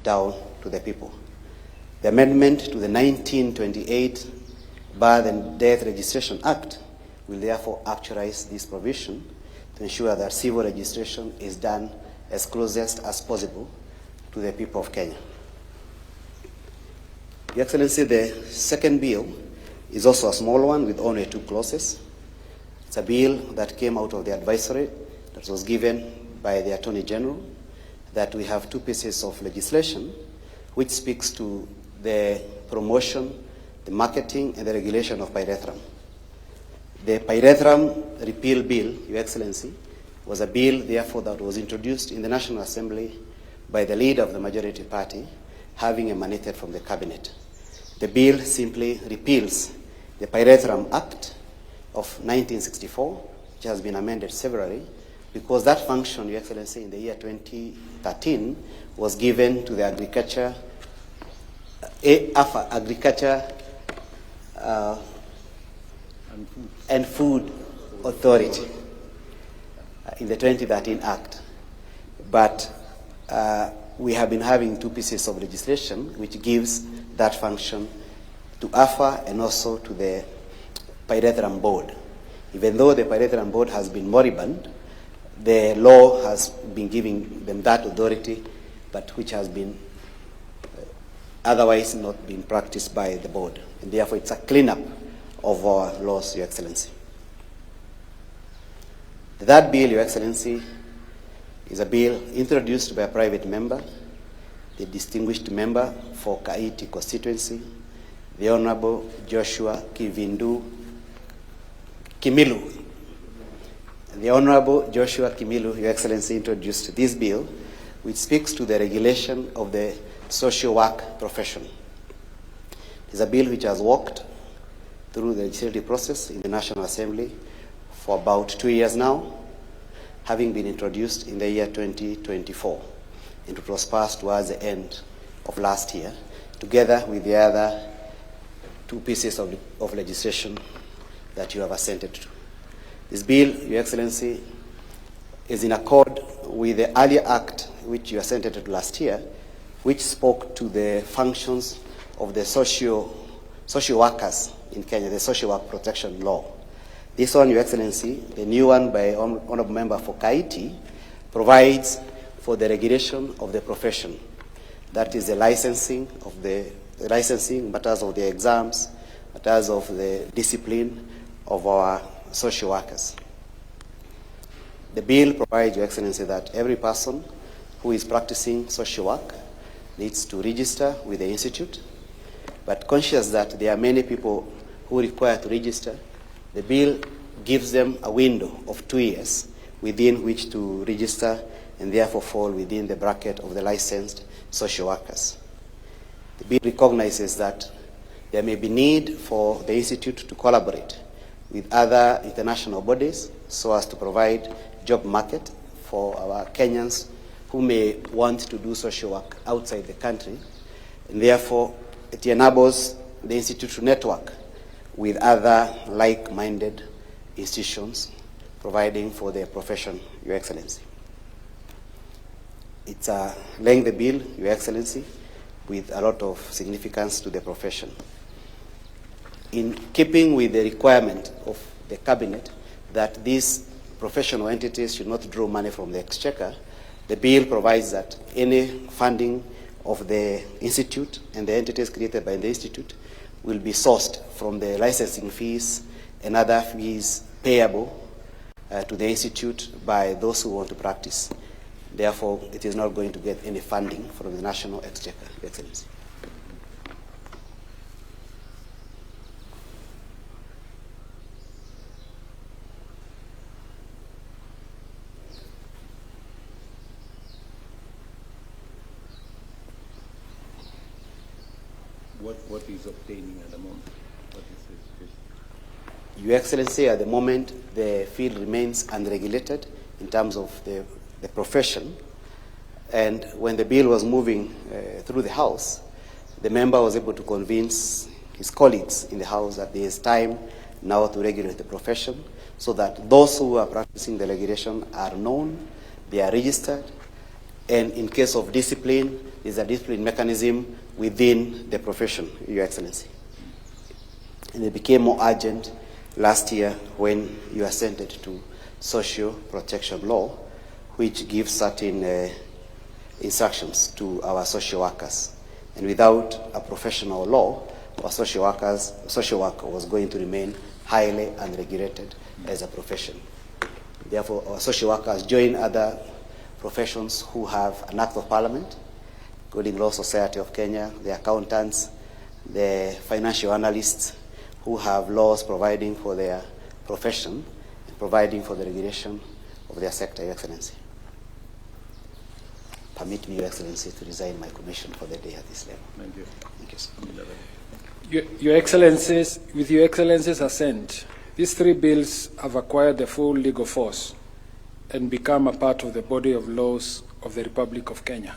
down to the people. The amendment to the 1928 Birth and Death Registration Act will therefore actualize this provision to ensure that civil registration is done as closest as possible to the people of Kenya. Your Excellency, the second bill is also a small one with only 2 clauses. It's a bill that came out of the advisory that was given by the Attorney General, that we have 2 pieces of legislation which speaks to the promotion, the marketing, and the regulation of pyrethrum. The pyrethrum repeal bill, Your Excellency, was a bill, therefore, that was introduced in the National Assembly by the leader of the majority party, having emanated from the cabinet. The bill simply repeals the Pyrethrum Act of 1964, which has been amended severally, because that function, Your Excellency, in the year 2013 was given to the Agriculture and Food Authority in the 2013 Act. But we have been having 2 pieces of legislation which gives that function to AFA and also to the Pyrethrum Board. Even though the Pyrethrum Board has been moribund, the law has been giving them that authority, but which has been otherwise not been practiced by the board. And therefore, it's a cleanup of our laws, Your Excellency. The third bill, Your Excellency, is a bill introduced by a private member, the distinguished member for Kaiti constituency, the Honorable Joshua Kimilu. The Honorable Joshua Kimilu, Your Excellency, introduced this bill, which speaks to the regulation of the social work profession. It is a bill which has walked through the legislative process in the National Assembly for about 2 years now, having been introduced in the year 2024, and it was passed towards the end of last year, together with the other 2 pieces of legislation that you have assented to. This bill, Your Excellency, is in accord with the earlier act which you assented to last year, which spoke to the functions of the social workers in Kenya, the social work protection law. This one, Your Excellency, the new one by Honorable Member for Kaiti, provides for the regulation of the profession. That is the licensing, matters of the exams, matters of the discipline of our social workers. The bill provides, Your Excellency, that every person who is practicing social work needs to register with the institute, but conscious that there are many people who require to register, the bill gives them a window of 2 years within which to register and therefore fall within the bracket of the licensed social workers. The bill recognizes that there may be need for the institute to collaborate with other international bodies so as to provide job market for our Kenyans who may want to do social work outside the country, and therefore it enables the institute to network with other like-minded institutions providing for their profession, Your Excellency. It's a lengthy bill, Your Excellency, with a lot of significance to the profession. In keeping with the requirement of the cabinet that these professional entities should not draw money from the exchequer, the bill provides that any funding of the institute and the entities created by the institute will be sourced from the licensing fees and other fees payable to the institute by those who want to practice. Therefore, it is not going to get any funding from the national exchequer, Your Excellency. What is obtaining at the moment? What is it? Your Excellency, at the moment, the field remains unregulated in terms of the profession. And when the bill was moving through the House, the member was able to convince his colleagues in the House that there is time now to regulate the profession so that those who are practicing the regulation are known, they are registered, And in case of discipline, there's a discipline mechanism within the profession, Your Excellency. And it became more urgent last year when you assented to social protection law, which gives certain instructions to our social workers. And without a professional law, our social work was going to remain highly unregulated as a profession. Therefore, our social workers join other professions who have an act of parliament, including Law Society of Kenya, the accountants, the financial analysts, who have laws providing for their profession and providing for the regulation of their sector, Your Excellency. Permit me, Your Excellency, to resign my commission for the day at this level. Thank you. Thank you, sir. Your Excellencies, with Your Excellency's assent, these three bills have acquired the full legal force and become a part of the body of laws of the Republic of Kenya.